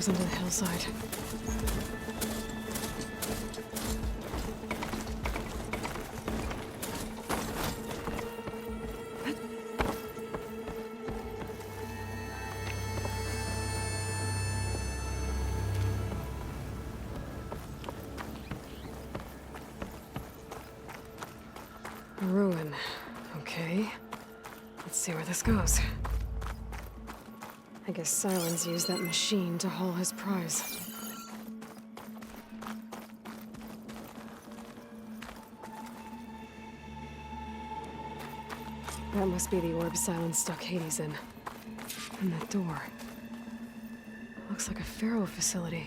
goes into the hillside. A ruin. Okay. Let's see where this goes. I guess Silence used that machine to haul his prize. That must be the orb Silence stuck Hades in. And that door. Looks like a Pharaoh facility.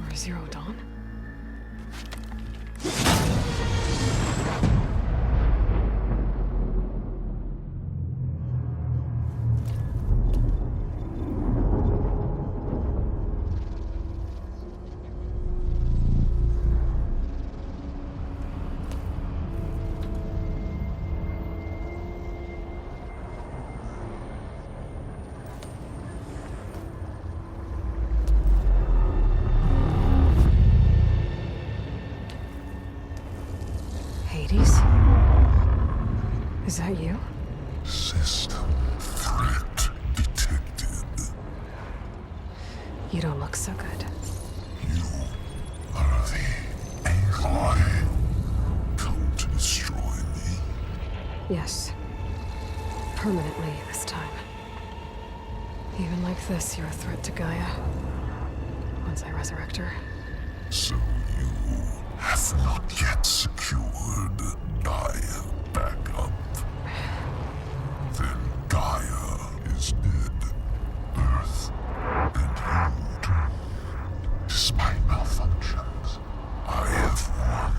Or a Zero Dawn? Hades? Is that you? System threat detected. You don't look so good. You are the Aloy. Come to destroy me. Yes. Permanently this time. Even like this, you're a threat to Gaia. Once I resurrect her. So you have not yet secured Gaia back up. Then Gaia is dead. Earth and you too. Despite malfunctions, I have won.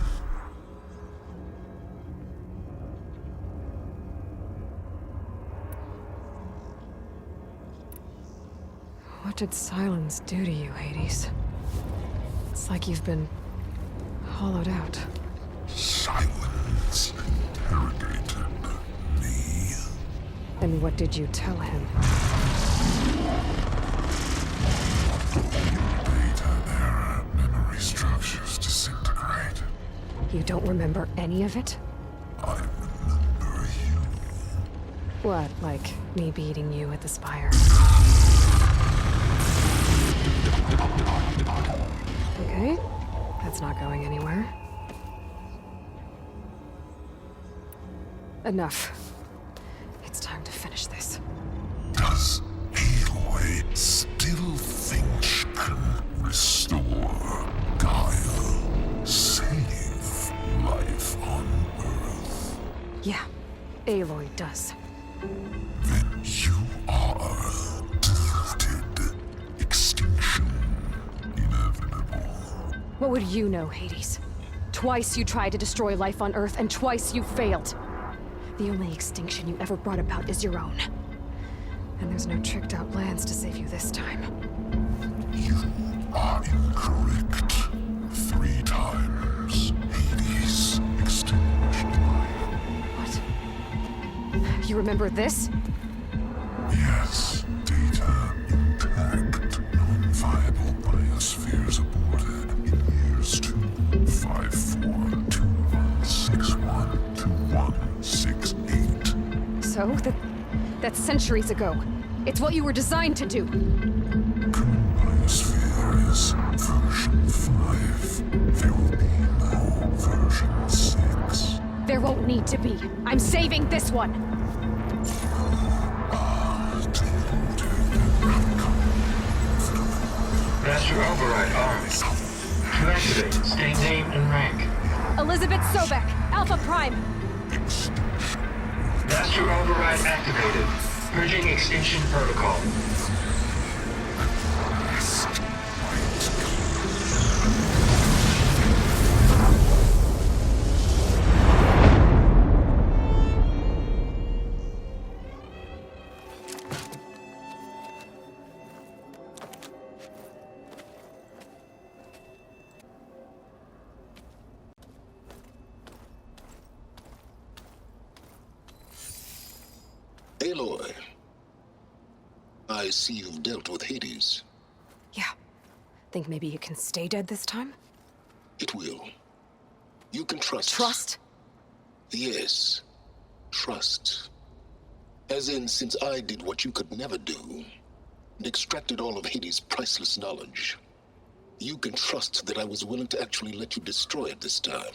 What did Silence do to you, Hades? It's like you've been hollowed out. Silence interrogated me. And what did you tell him? Data error, memory structures disintegrate. You don't remember any of it? I remember you. What, like me beating you at the Spire? Okay, that's not going anywhere. Enough. It's time to finish this. Does Aloy still think she can restore Gaia? Save life on Earth? Yeah, Aloy does. Then you are deluded. Extinction inevitable. What would you know, Hades? Twice you tried to destroy life on Earth, and twice you failed. The only extinction you ever brought about is your own. And there's no tricked-out plans to save you this time. You are incorrect. 3 times. Hades extinguished life. What? You remember this? Yes, data intact. Non-viable biospheres aborted in years 254, 2161, 2168. So? That's centuries ago. It's what you were designed to do. Current biosphere is version 5. There will be no version 6. There won't need to be. I'm saving this one. Master Override armed. To activate, state name and rank. Elizabeth Sobek, Alpha Prime. Master Override activated. Purging Extinction Protocol. Aloy, I see you've dealt with Hades. Think maybe it can stay dead this time? It will. You can trust. Trust? Yes. Trust. As in, since I did what you could never do, and extracted all of Hades' priceless knowledge, you can trust that I was willing to actually let you destroy it this time.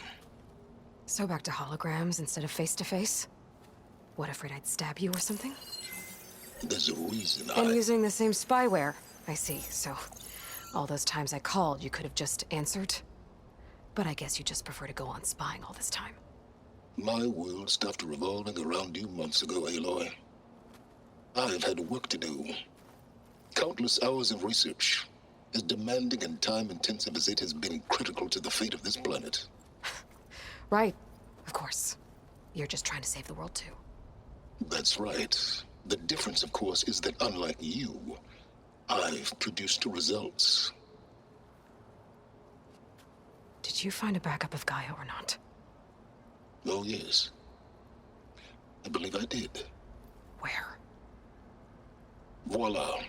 So back to holograms instead of face-to-face? What, afraid I'd stab you or something? There's a reason And using the same spyware. I see, so all those times I called, you could have just answered? But I guess you just prefer to go on spying all this time. My world stopped revolving around you months ago, Aloy. I've had work to do. Countless hours of research, as demanding and time-intensive as it has been critical to the fate of this planet. Right, of course. You're just trying to save the world too. That's right. The difference, of course, is that unlike you, I've produced results. Did you find a backup of Gaia or not? Oh, yes. I believe I did. Where? Voila.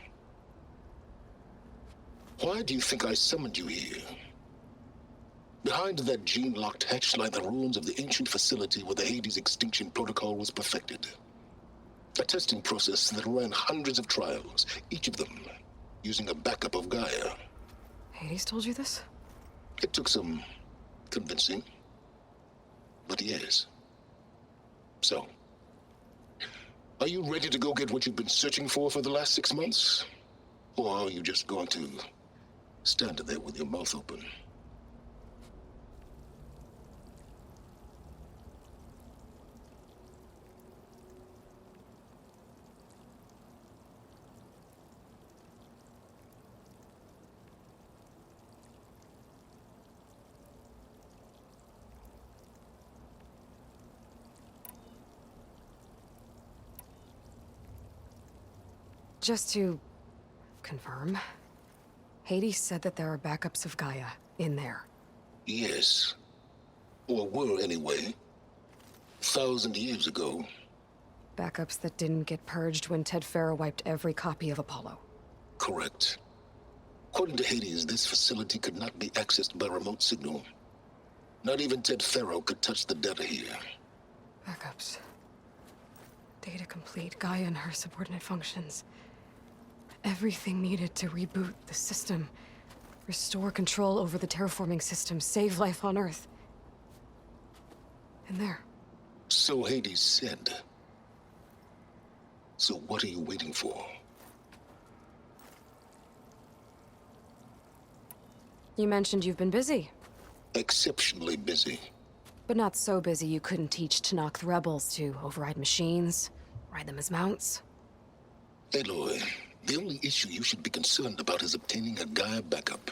Why do you think I summoned you here? Behind that gene-locked hatch lie the ruins of the ancient facility where the Hades extinction protocol was perfected. A testing process that ran hundreds of trials, each of them using a backup of Gaia. Hades told you this? It took some convincing, but yes. So, are you ready to go get what you've been searching for the last 6 months? Or are you just going to stand there with your mouth open? Just to confirm, Hades said that there are backups of Gaia in there. Yes. Or were anyway. 1,000 years ago. Backups that didn't get purged when Ted Faro wiped every copy of Apollo. Correct. According to Hades, this facility could not be accessed by remote signal. Not even Ted Faro could touch the data here. Backups. Data complete, Gaia and her subordinate functions. Everything needed to reboot the system. Restore control over the terraforming system, save life on Earth. And there. So Hades said. So what are you waiting for? You mentioned you've been busy. Exceptionally busy. But not so busy you couldn't teach Tenakth the rebels to override machines, ride them as mounts. Aloy, the only issue you should be concerned about is obtaining a Gaia backup.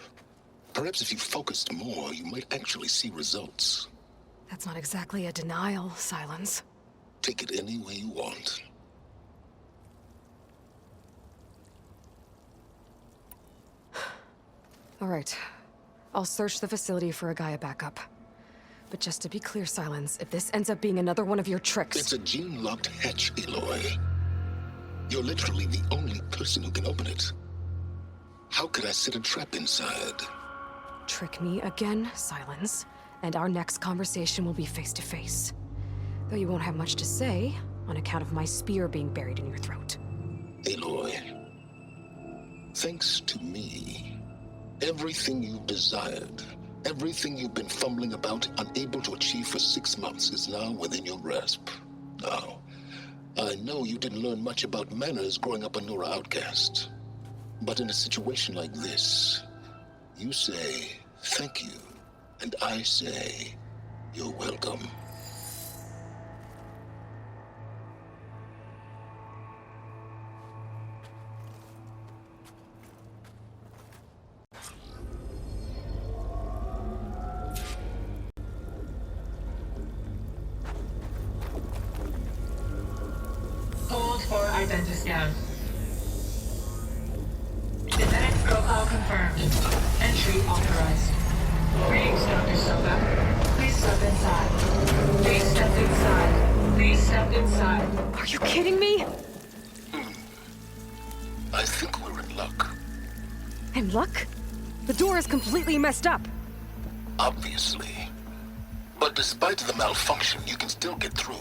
Perhaps if you focused more, you might actually see results. That's not exactly a denial, Silence. Take it any way you want. All right. I'll search the facility for a Gaia backup. But just to be clear, Silence, if this ends up being another one of your tricks... It's a gene-locked hatch, Aloy. You're literally the only person who can open it. How could I set a trap inside? Trick me again, Silence, and our next conversation will be face-to-face. Though you won't have much to say, on account of my spear being buried in your throat. Aloy, thanks to me, everything you've desired, everything you've been fumbling about, unable to achieve for 6 months, is now within your grasp. Now, I know you didn't learn much about manners growing up a Nora outcast. But in a situation like this, you say, thank you, and I say, you're welcome. Hold for identiscan. Genetic profile confirmed. Entry authorized. Greetings, Dr. Silva. Please step inside. Please step inside. Please step inside. Are you kidding me? I think we're in luck. In luck? The door is completely messed up. Obviously. But despite the malfunction, you can still get through.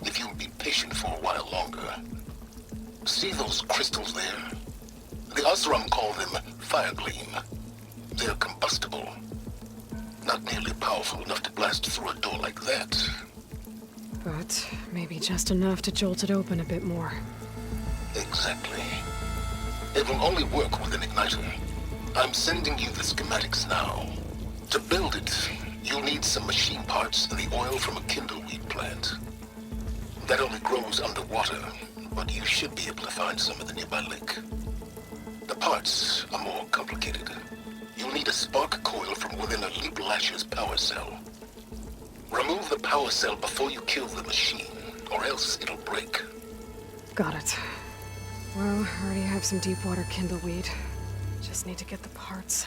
If you'll be patient for a while longer. See those crystals there? The Oseram call them fire gleam. They're combustible. Not nearly powerful enough to blast through a door like that. But maybe just enough to jolt it open a bit more. Exactly. It will only work with an igniter. I'm sending you the schematics now. To build it, you'll need some machine parts and the oil from a kindleweed plant. That only grows underwater, but you should be able to find some in the nearby lake. The parts are more complicated. You'll need a spark coil from within a Leap Lasher's power cell. Remove the power cell before you kill the machine, or else it'll break. Got it. Well, I already have some deep water kindleweed. Just need to get the parts.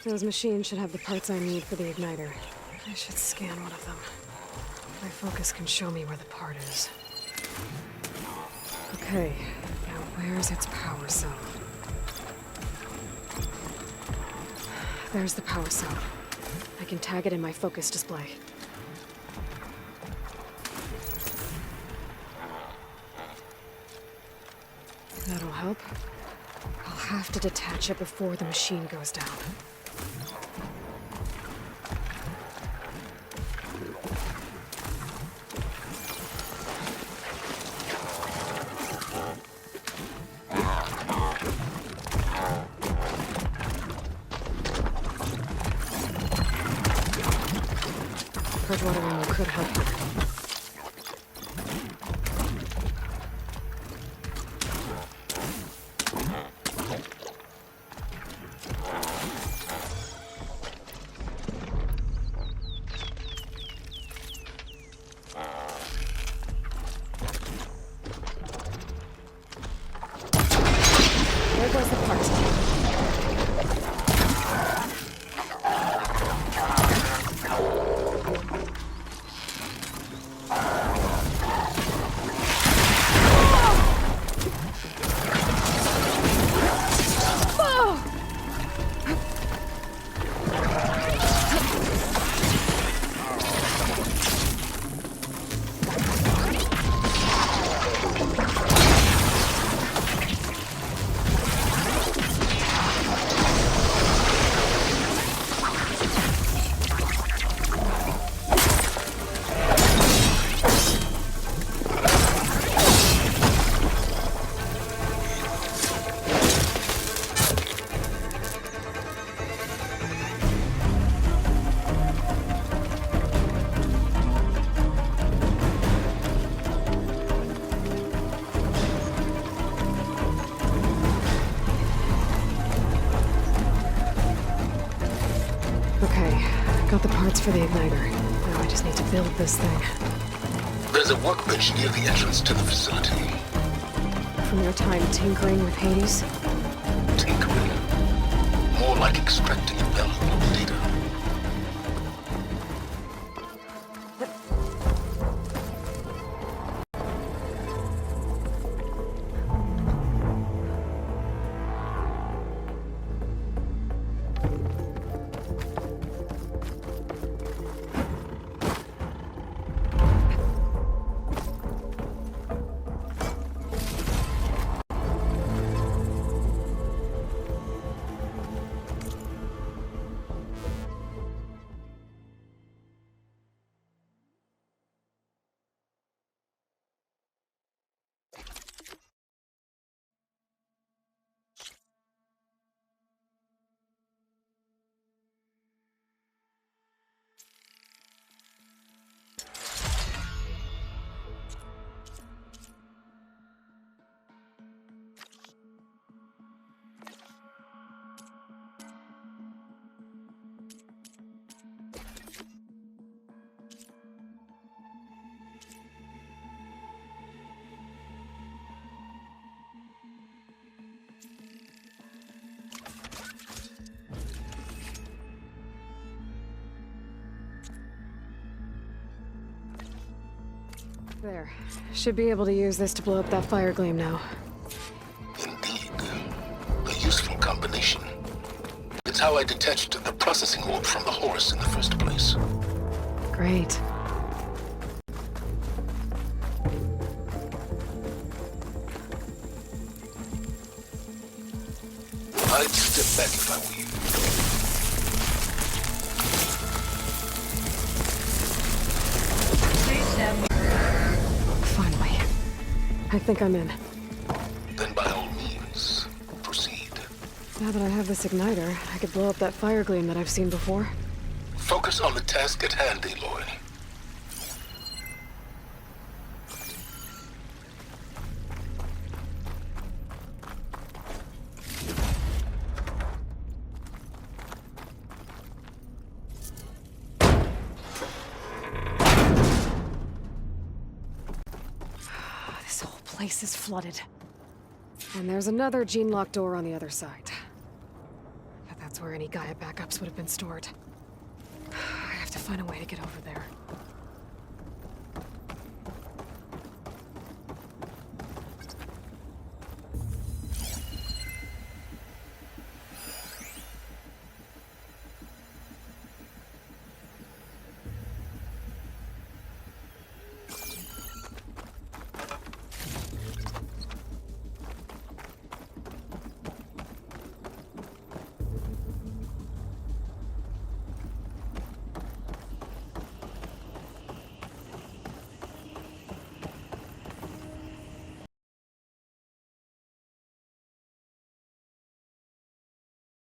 Those machines should have the parts I need for the igniter. I should scan one of them. My focus can show me where the part is. Okay, now where's its power cell? There's the power cell. I can tag it in my focus display. That'll help. I'll have to detach it before the machine goes down. Bridgewater ammo could help here. There goes the part. Okay, got the parts for the igniter. Now I just need to build this thing. There's a workbench near the entrance to the facility. From your time tinkering with Hades? Tinkering. More like extracting valuable data. There. Should be able to use this to blow up that fire gleam now. Indeed. A useful combination. It's how I detached the processing orb from the Horus in the first place. Great. I'd step back if I were you. Please stand. Finally. I think I'm in. Then by all means, proceed. Now that I have this igniter, I could blow up that fire gleam that I've seen before. Focus on the task at hand, Aloy. This whole place is flooded. And there's another gene-locked door on the other side. But that's where any Gaia backups would have been stored. I have to find a way to get over there.